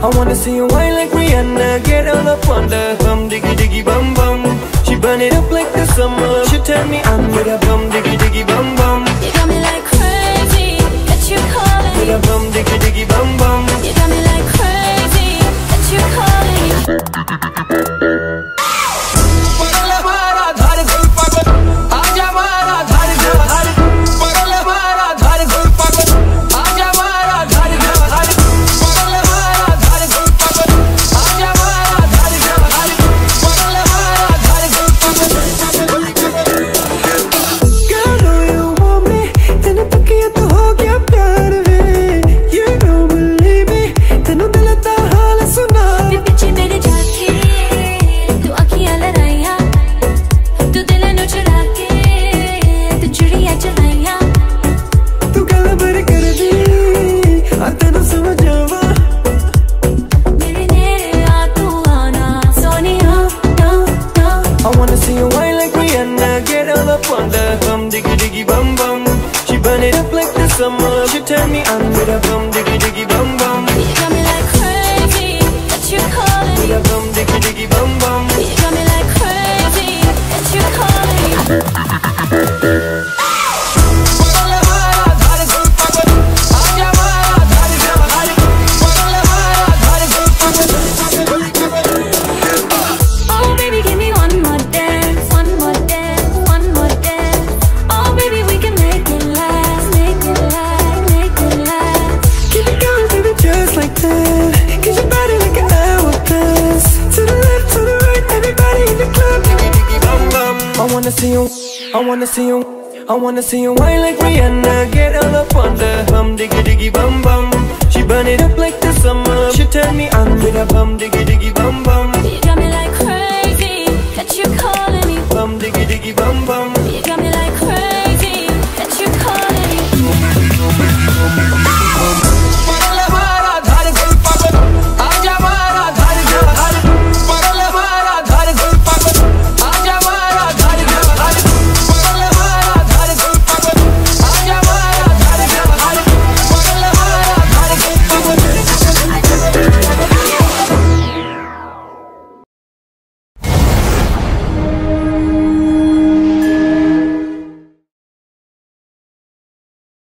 I wanna see you whine like Rihanna, get all up on the bum diggy diggy bum bum. She burn it up like the summer. She turn me on with a bum diggy diggy bum bum. You got me like crazy, that you calling. With a bum diggy diggy bum bum. You got me like crazy, that you calling. She turn me on with a bum diggy diggy bum bum. You got me like crazy, that you calling. With a bum diggy diggy bum bum. You got me like crazy, that you calling. Oh baby, give me one more dance, one more dance, one more dance. Oh baby, we can make it last, make it last, make it last. Keep it going, baby, just like that. Cause your body like an hourglass. To the left, to the right, everybody in the club. Diggy diggy bum bum. I wanna see you, I wanna see you, I wanna see you whine like Rihanna. Get all up on the bum diggy diggy bum bum. She burn it up like the summer. She turn me on with a bum diggy